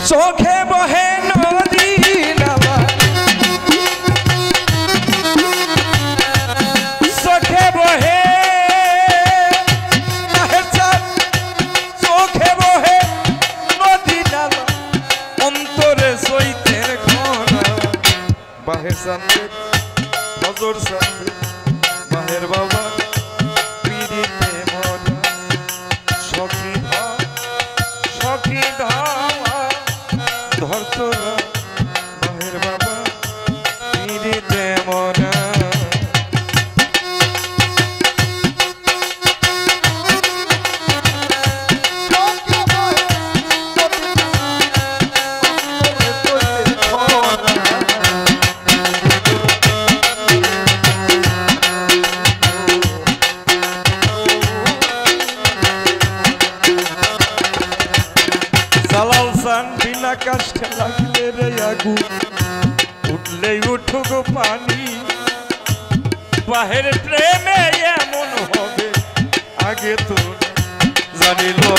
চোখে বহে নদী নালা চোখে বহে চোখে বহে নদী নালা অন্তরে চৈতের ঘনা বাহের সামনে নজর সামনে বাহের বাবা পিড়িতে মরা সখী ধামা ধরতরা বাহের বাবা পিড়িতে মরা बिना कष्ट लगले रे आगू उठले उठुक पानी बाहर प्रेमे एमन होबे आगे तो जानिलो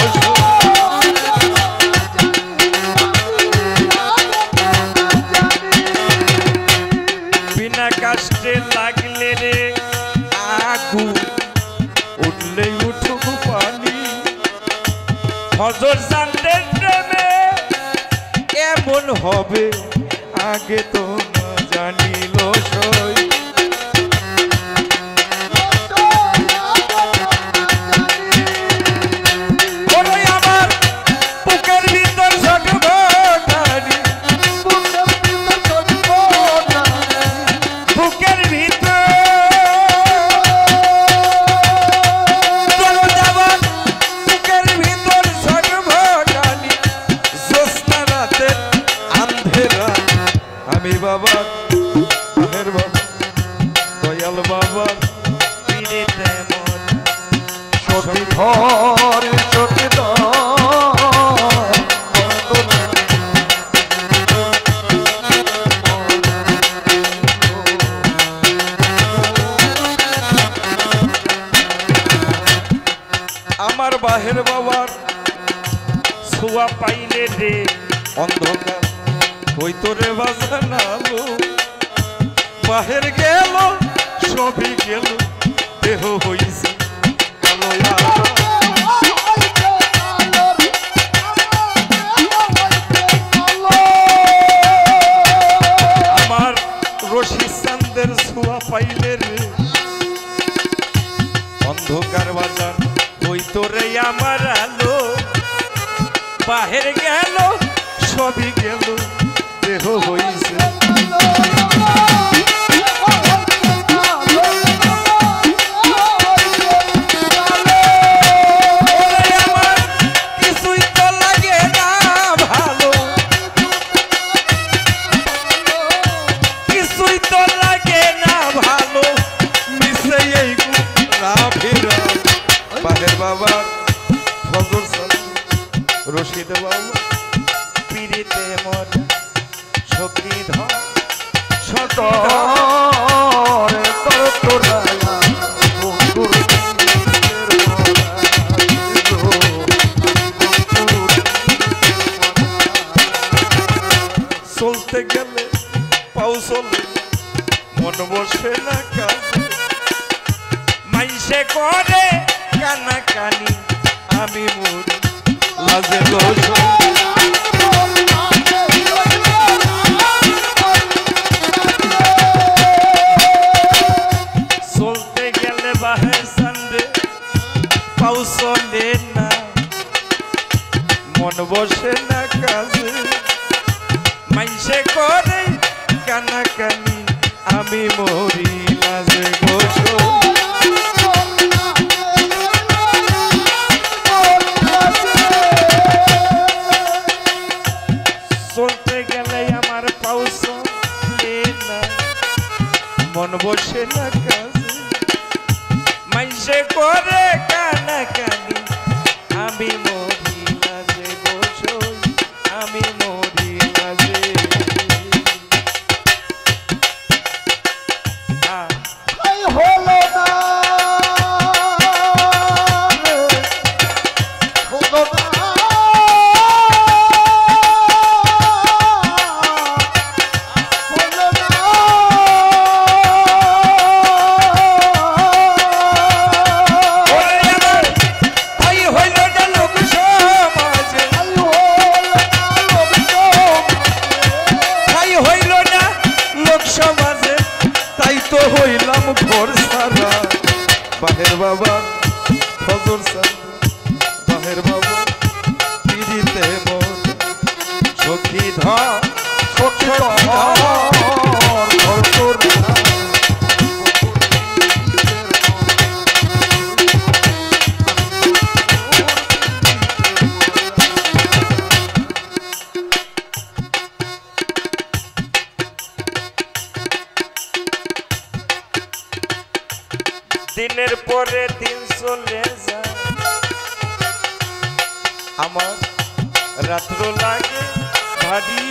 बिना कष्टे लगले रे आगू उठले उठुक पानी हजर जानते प्रेमे এমন হবে আগে তো না জানিল সই ওরে আমার বুকের ভিতর ছটফটানি বুকের ভিতর বুকের ভিতর ছটফটানি জ্যোৎস্না রাতে আমি বাবা বাহের বাবা দয়াল বাবা পিড়িতে মন সখী ধর সখী আমার বাহের বাবার ছোঁয়া পাইলে রে অন্ধকার হইতো রে বাজানালো বাহের গেল সবই গেল দেহ হইছে কালো আমার রশি চাঁদের ছোঁয়া পাইলে রে অন্ধকার বাজার হইতো রে আমার আলো বাহের গেল সবই গেল দেহ হইছে কিছুই তো লাগে না ভালো কিছুই তো লাগে না ভালো মিশে এই ফেরা বাহের বাবা ফজর রশিদ বাবা পিড়িতে মর সখী ধর সতরে তোর তোরালা বন্ধুর চলতে গেলে পাও চলে মন বসে না কাছে মাইসে করে কানা কানি আমি মরি লাজে দোষ চলতে গেলে বাহে সান্ডে পাও চলে না মন বসে না কাজে মাইসে করে কানা কানি আমি মরি লাজে গোস চলতে গেলে আমার পাও চলে না মন বসে না কাজে মাইসে করে কানা কানি আমি মরি লাজে গোস আমি মরি লাজে হলো না ধর দিনের পরে দিন চলে যায় আমার রাত্র লাগে ভারী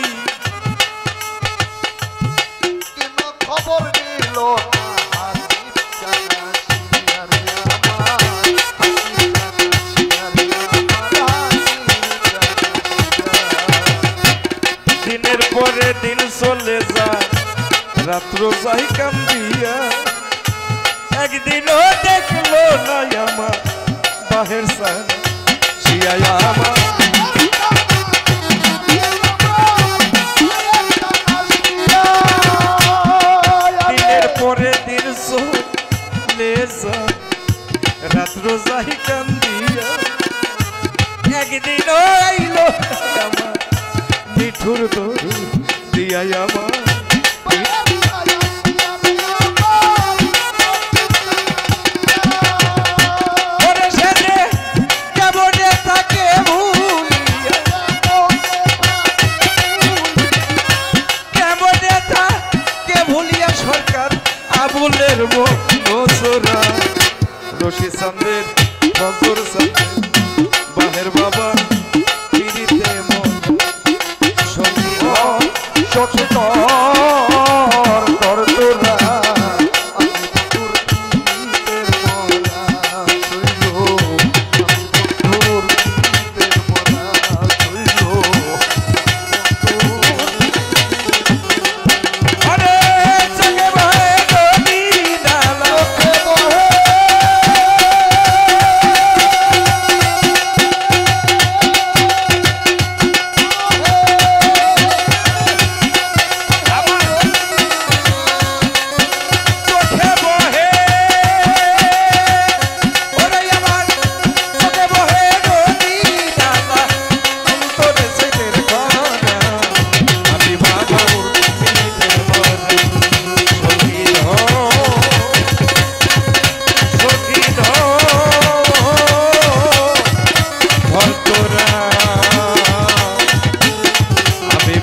খবর নিল দিনের পরে দিন চলে যায় রাত্র যাই কান্দিয়া একদিনও দেখলো না আমার বাহের সান শিয়ায় আমার দিনের পরে দিন চলে যায় রাত্র যাই কান্দিয়া একদিনও আইলো আমার মিঠুর দরু দিয়াই আমার আবুলের মোসরা রশি সান্দের ফজর সান্দের বাহের বাবা পিড়িতে মন সঙ্গী চোখে তোর তোরা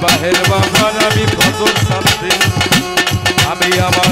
বাহের বাবার আমি ফজর সাথে আমি আমার